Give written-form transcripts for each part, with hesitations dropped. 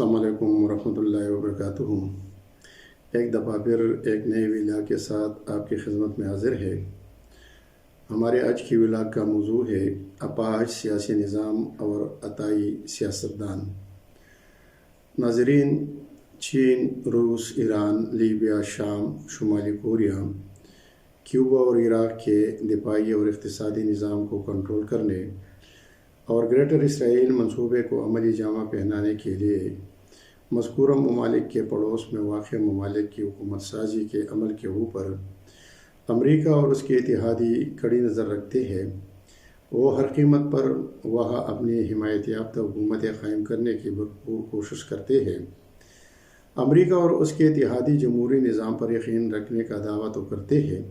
السلام علیکم ورحمۃ اللہ وبرکاتہ۔ ایک دفعہ پھر ایک نئے ولاگ کے ساتھ آپ کی خدمت میں حاضر ہے۔ ہمارے آج کی ولاگ کا موضوع ہے اپاہج سیاسی نظام اور عطائی سیاستدان۔ ناظرین، چین، روس، ایران، لیبیا، شام، شمالی کوریا، کیوبا اور عراق کے دفاعی اور اقتصادی نظام کو کنٹرول کرنے اور گریٹر اسرائیل منصوبے کو عملی جامہ پہنانے کے لیے مذکورہ ممالک کے پڑوس میں واقع ممالک کی حکومت سازی کے عمل کے اوپر امریکہ اور اس کے اتحادی کڑی نظر رکھتے ہیں۔ وہ ہر قیمت پر وہاں اپنی حمایت یافتہ حکومتیں قائم کرنے کی بھرپور کوشش کرتے ہیں۔ امریکہ اور اس کے اتحادی جمہوری نظام پر یقین رکھنے کا دعویٰ تو کرتے ہیں،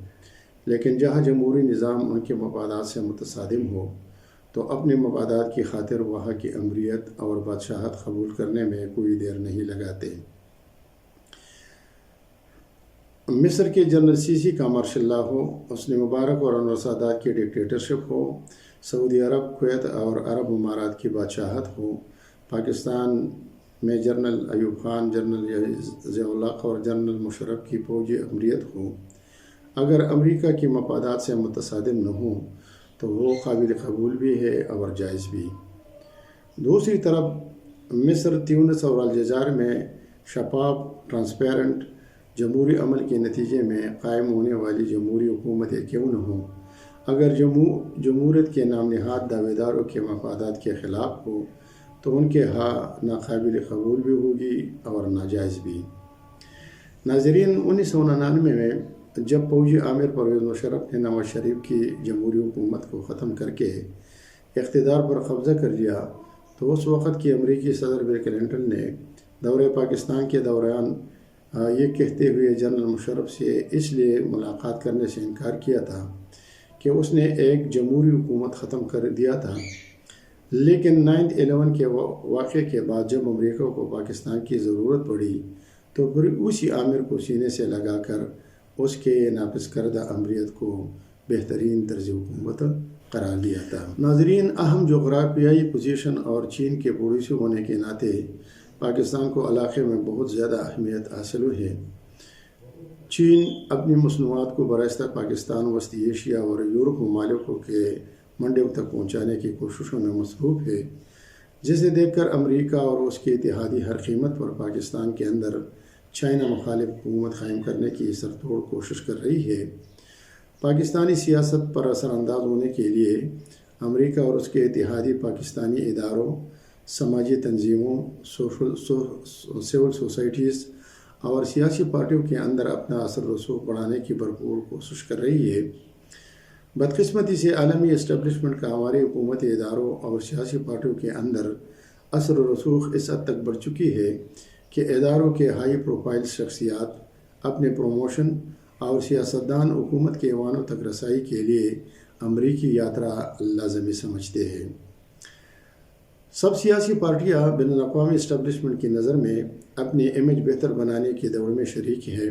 لیکن جہاں جمہوری نظام ان کے مفادات سے متصادم ہو تو اپنے مفادات کی خاطر وہاں کی امریت اور بادشاہت قبول کرنے میں کوئی دیر نہیں لگاتے۔ مصر کے جنرل سیسی کا مارشل لا ہو، حسنی مبارک اور انور سادات کی ڈکٹیٹرشپ ہو، سعودی عرب، کویت اور عرب امارات کی بادشاہت ہو، پاکستان میں جنرل ایوب خان، جنرل ضیاء الحق اور جنرل مشرف کی فوجی امریت ہو، اگر امریکہ کی مفادات سے متصادم نہ ہوں تو وہ قابل قبول بھی ہے اور جائز بھی۔ دوسری طرف مصر، تیونس اور الجزائر میں شفاف، ٹرانسپیرنٹ جمہوری عمل کے نتیجے میں قائم ہونے والی جمہوری حکومتیں کیوں نہ ہوں، اگر جمہوریت کے نام نہاد دعوے داروں کے مفادات کے خلاف ہو تو ان کے ہاں ناقابل قبول بھی ہوگی اور ناجائز بھی۔ ناظرین، 1999 میں جب فوجی آمر پرویز مشرف نے نواز شریف کی جمہوری حکومت کو ختم کر کے اقتدار پر قبضہ کر لیا تو اس وقت کی امریکی صدر بل کلنٹن نے دورہ پاکستان کے دوران یہ کہتے ہوئے جنرل مشرف سے اس لیے ملاقات کرنے سے انکار کیا تھا کہ اس نے ایک جمہوری حکومت ختم کر دیا تھا، لیکن 9/11 کے واقعے کے بعد جب امریکہ کو پاکستان کی ضرورت پڑی تو پھر اسی آمر کو سینے سے لگا کر اس کے نافذ کردہ امریت کو بہترین طرز حکومت قرار دیا تھا۔ ناظرین، اہم جغرافیائی پوزیشن اور چین کے پڑوسی ہونے کے ناطے پاکستان کو علاقے میں بہت زیادہ اہمیت حاصل ہوئی ہے۔ چین اپنی مصنوعات کو براستہ پاکستان، وسطی ایشیا اور یورپ ممالکوں کے منڈیوں تک پہنچانے کی کوششوں میں مصروف ہے، جسے دیکھ کر امریکہ اور اس کے اتحادی ہر قیمت پر پاکستان کے اندر چائنا مخالف حکومت قائم کرنے کی سرتوڑ کوشش کر رہی ہے۔ پاکستانی سیاست پر اثر انداز ہونے کے لیے امریکہ اور اس کے اتحادی پاکستانی اداروں، سماجی تنظیموں، سول سوسائٹیز اور سیاسی پارٹیوں کے اندر اپنا اثر و رسوخ بڑھانے کی بھرپور کوشش کر رہی ہے۔ بدقسمتی سے عالمی اسٹیبلشمنٹ کا ہماری حکومتی اداروں اور سیاسی پارٹیوں کے اندر اثر و رسوخ اس حد تک بڑھ چکی ہے کہ اداروں کے ہائی پروفائل شخصیات اپنے پروموشن اور سیاستدان حکومت کے ایوانوں تک رسائی کے لیے امریکی یاترا لازمی سمجھتے ہیں۔ سب سیاسی پارٹیاں بین الاقوامی اسٹیبلشمنٹ کی نظر میں اپنی امیج بہتر بنانے کی دوڑ میں شریک ہیں۔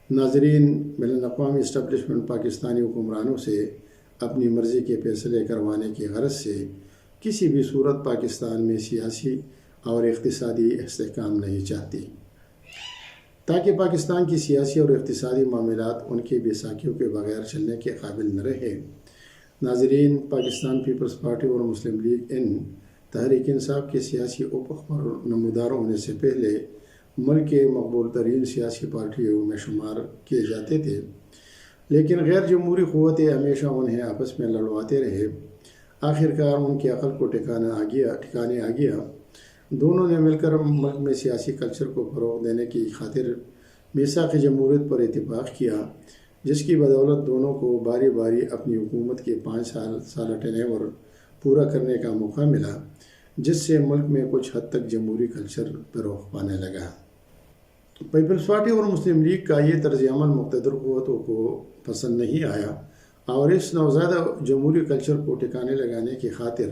ناظرین، بین الاقوامی اسٹیبلشمنٹ پاکستانی حکمرانوں سے اپنی مرضی کے فیصلے کروانے کی غرض سے کسی بھی صورت پاکستان میں سیاسی اور اقتصادی استحکام نہیں چاہتی، تاکہ پاکستان کی سیاسی اور اقتصادی معاملات ان کی بیساکھیوں کے بغیر چلنے کے قابل نہ رہے۔ ناظرین، پاکستان پیپلز پارٹی اور مسلم لیگ ان تحریک انصاف کے سیاسی افق پر نمودار ہونے سے پہلے ملک کے مقبول ترین سیاسی پارٹیوں میں شمار کیے جاتے تھے، لیکن غیر جمہوری قوتیں ہمیشہ انہیں آپس میں لڑواتے رہے۔ آخرکار ان کی عقل کو ٹھکانے آ گیا۔ دونوں نے مل کر ملک میں سیاسی کلچر کو فروغ دینے کی خاطر میثاق جمہوریت پر اتفاق کیا، جس کی بدولت دونوں کو باری باری اپنی حکومت کے 5 سالہ ٹینیور پورا کرنے کا موقع ملا، جس سے ملک میں کچھ حد تک جمہوری کلچر فروغ پانے لگا۔ پیپلز پارٹی اور مسلم لیگ کا یہ طرز عمل مقتدر قوتوں کو پسند نہیں آیا اور اس نوزائیدہ جمہوری کلچر کو ٹھکانے لگانے کی خاطر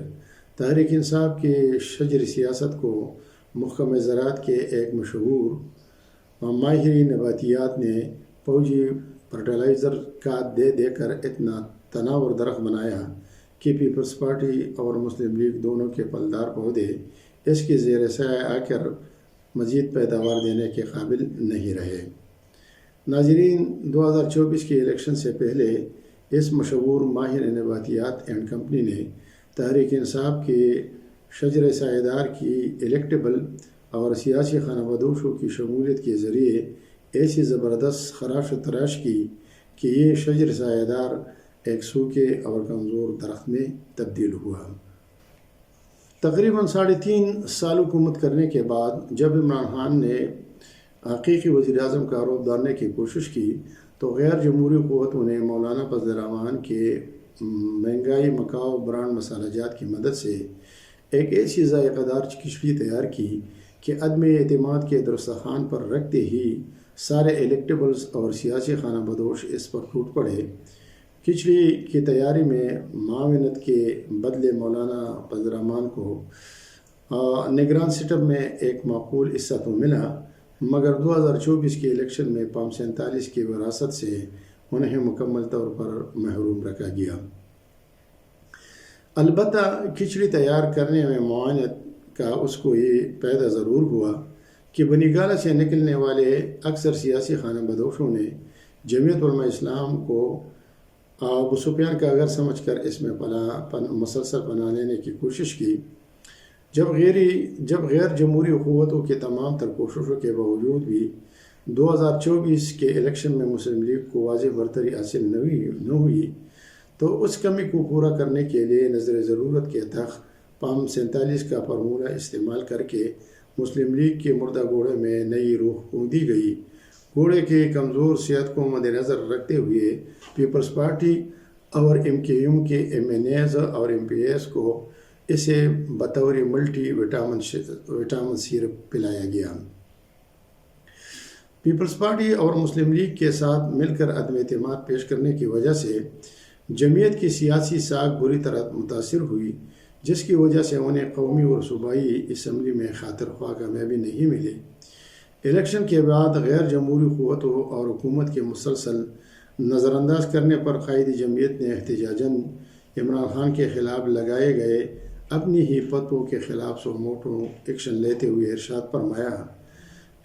تحریک انصاف کی شجری سیاست کو محکمہ زراعت کے ایک مشہور ماہر نباتیات نے فوجی فرٹیلائزر کھاد دے کر اتنا تناور درخت بنایا کہ پیپلز پارٹی اور مسلم لیگ دونوں کے پھلدار پودے اس کے زیر سایہ آ کر مزید پیداوار دینے کے قابل نہیں رہے۔ ناظرین، 2024 کے الیکشن سے پہلے اس مشہور ماہر نباتیات اینڈ کمپنی نے تحریک انصاف کے شجر سایہ دار کی الیکٹیبل اور سیاسی خانہ بدوشوں کی شمولیت کے ذریعے ایسی زبردست خراش و تراش کی کہ یہ شجر سایہ دار ایک سوکھے اور کمزور درخت میں تبدیل ہوا۔ تقریباً 3.5 سال حکومت کرنے کے بعد جب عمران خان نے حقیقی وزیر اعظم کا روپ ڈالنے کی کوشش کی تو غیر جمہوری قوتوں نے مولانا فضل الرحمان کے مہنگائی مکاؤ برانڈ مسالہ جات کی مدد سے ایک ایسی ذائقہ دار کھچڑی تیار کی کہ عدم اعتماد کے دسترخوان پر رکھتے ہی سارے الیکٹیبلز اور سیاسی خانہ بدوش اس پر ٹوٹ پڑے۔ کھچڑی کی تیاری میں معاونت کے بدلے مولانا فضل الرحمان کو نگران سٹپ میں ایک معقول حصہ تو ملا، مگر 2024 کے الیکشن میں فارم 47 کی وراثت سے انہیں مکمل طور پر محروم رکھا گیا۔ البتہ کھچڑی تیار کرنے میں معاونت کا اس کو یہ فائدہ ضرور ہوا کہ بنی گالہ سے نکلنے والے اکثر سیاسی خانہ بدوشوں نے جمعیت علماء اسلام کو ابو سفیان کا گھر سمجھ کر اس میں مسلسل پناہ لینے کی کوشش کی۔ جب غیر جمہوری قوتوں کے تمام تر کوششوں کے باوجود بھی 2024 کے الیکشن میں مسلم لیگ کو واضح برتری حاصل نہ ہوئی تو اس کمی کو پورا کرنے کے لیے نظر ضرورت کے تحت فارم 47 کا فارمولہ استعمال کر کے مسلم لیگ کے مردہ گھوڑے میں نئی روح کو دی گئی۔ گھوڑے کی کمزور صحت کو مد نظر رکھتے ہوئے پیپلز پارٹی اور MKM کے MNAs اور MPs کو اسے بطور ملٹی وٹامن سیرپ پلایا گیا۔ پیپلز پارٹی اور مسلم لیگ کے ساتھ مل کر عدم اعتماد پیش کرنے کی وجہ سے جمعیت کی سیاسی ساکھ بری طرح متاثر ہوئی، جس کی وجہ سے انہیں قومی اور صوبائی اسمبلی میں خاطر خواہ کامیابی نہیں ملی۔ الیکشن کے بعد غیر جمہوری قوتوں اور حکومت کے مسلسل نظر انداز کرنے پر قائد جمعیت نے احتجاجاً عمران خان کے خلاف لگائے گئے اپنی ہی فتووں کے خلاف سو موٹو ایکشن لیتے ہوئے ارشاد فرمایا،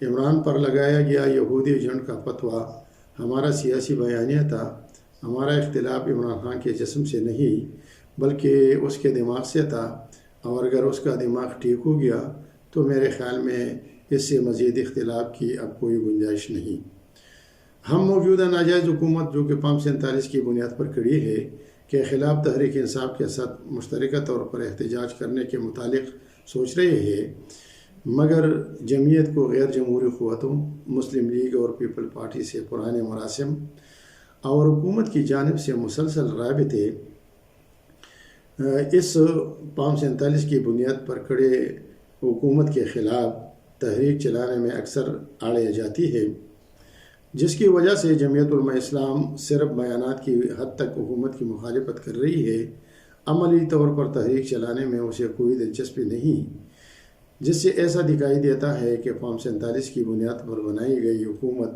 عمران پر لگایا گیا یہودی ایجنٹ کا فتویٰ ہمارا سیاسی بیانیہ تھا۔ ہمارا اختلاف عمران خان کے جسم سے نہیں بلکہ اس کے دماغ سے تھا، اور اگر اس کا دماغ ٹھیک ہو گیا تو میرے خیال میں اس سے مزید اختلاف کی اب کوئی گنجائش نہیں۔ ہم موجودہ ناجائز حکومت جو کہ فارم 47 کی بنیاد پر کھڑی ہے کے خلاف تحریک انصاف کے ساتھ مشترکہ طور پر احتجاج کرنے کے متعلق سوچ رہے ہیں، مگر جمعیت کو غیر جمہوری قوتوں، مسلم لیگ اور پیپل پارٹی سے پرانے مراسم اور حکومت کی جانب سے مسلسل رابطے اس فارم 47 کی بنیاد پر کھڑے حکومت کے خلاف تحریک چلانے میں اکثر آڑے جاتی ہے، جس کی وجہ سے جمعیت علماء اسلام صرف بیانات کی حد تک حکومت کی مخالفت کر رہی ہے، عملی طور پر تحریک چلانے میں اسے کوئی دلچسپی نہیں، جس سے ایسا دکھائی دیتا ہے کہ فارم 47 کی بنیاد پر بنائی گئی حکومت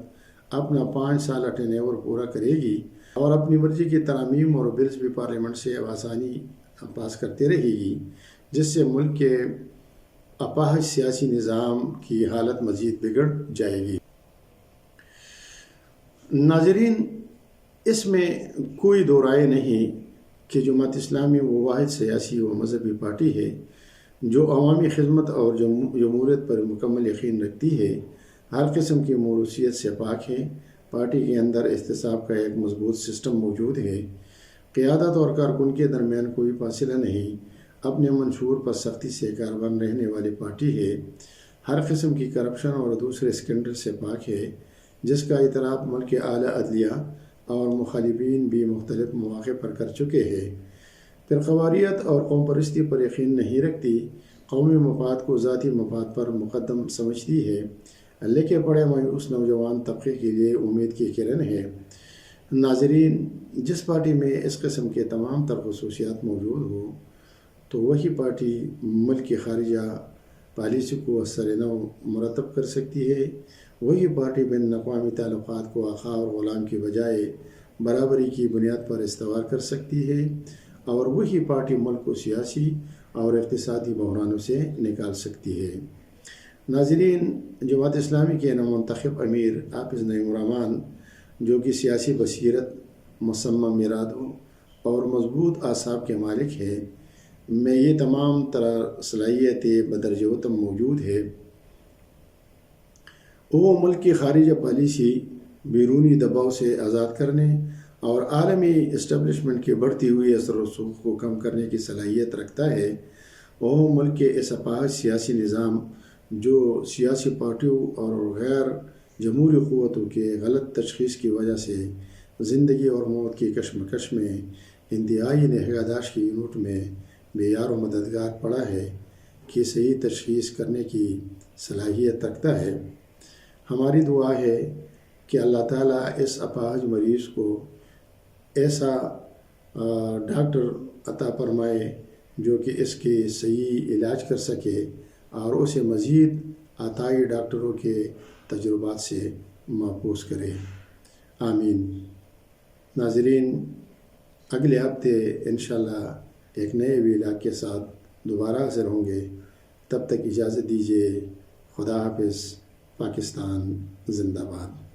اپنا 5 سالہ ٹینیور پورا کرے گی اور اپنی مرضی کی ترامیم اور بلز بھی پارلیمنٹ سے آسانی پاس کرتے رہے گی، جس سے ملک کے اپاہج سیاسی نظام کی حالت مزید بگڑ جائے گی۔ ناظرین، اس میں کوئی دو رائے نہیں کہ جماعت اسلامی وہ واحد سیاسی و مذہبی پارٹی ہے جو عوامی خدمت اور جمہوریت پر مکمل یقین رکھتی ہے، ہر قسم کی موروثیت سے پاک ہے۔ پارٹی کے اندر احتساب کا ایک مضبوط سسٹم موجود ہے، قیادت اور کارکن کے درمیان کوئی فاصلہ نہیں، اپنے منشور پر سختی سے کاربن رہنے والی پارٹی ہے، ہر قسم کی کرپشن اور دوسرے اسکینڈل سے پاک ہے، جس کا اعتراف ملک اعلیٰ عدلیہ اور مخالفین بھی مختلف مواقع پر کر چکے ہیں۔ فرقواریت اور قوم پرستی پر یقین نہیں رکھتی، قومی مفاد کو ذاتی مفاد پر مقدم سمجھتی ہے، لکھے پڑھے مایوس نوجوان طبقے کے لیے امید کی کرن ہے۔ ناظرین، جس پارٹی میں اس قسم کے تمام تر خصوصیات موجود ہوں تو وہی پارٹی ملک کی خارجہ پالیسی کو اثر نو مرتب کر سکتی ہے، وہی پارٹی بین الاقوامی تعلقات کو آقا اور غلام کی بجائے برابری کی بنیاد پر استوار کر سکتی ہے، اور وہی پارٹی ملک کو سیاسی اور اقتصادی بحرانوں سے نکال سکتی ہے۔ ناظرین، جماعت اسلامی کے نومنتخب امیر حافظ نعیم الرحمن، جو کہ سیاسی بصیرت، مصمم ارادوں اور مضبوط اعصاب کے مالک ہے، میں یہ تمام طرح صلاحیتیں بدرجہ وتم موجود ہے۔ وہ ملک کی خارجہ پالیسی بیرونی دباؤ سے آزاد کرنے اور عالمی اسٹیبلشمنٹ کی بڑھتی ہوئی اثر و رسوخ کو کم کرنے کی صلاحیت رکھتا ہے۔ وہ ملک کے اس اپاہج سیاسی نظام جو سیاسی پارٹیوں اور غیر جمہوری قوتوں کے غلط تشخیص کی وجہ سے زندگی اور موت کی کشمکش میں انتہائی نگہداشت کی یونٹ میں بے یار و مددگار پڑا ہے، کی صحیح تشخیص کرنے کی صلاحیت رکھتا ہے۔ ہماری دعا ہے کہ اللہ تعالیٰ اس اپاہج مریض کو ایسا ڈاکٹر عطا فرمائے جو کہ اس کی صحیح علاج کر سکے اور اسے مزید عطائی ڈاکٹروں کے تجربات سے محفوظ کرے، آمین۔ ناظرین، اگلے ہفتے انشاءاللہ ایک نئے ویلاگ کے ساتھ دوبارہ حاضر ہوں گے۔ تب تک اجازت دیجیے۔ خدا حافظ۔ پاکستان زندہ باد۔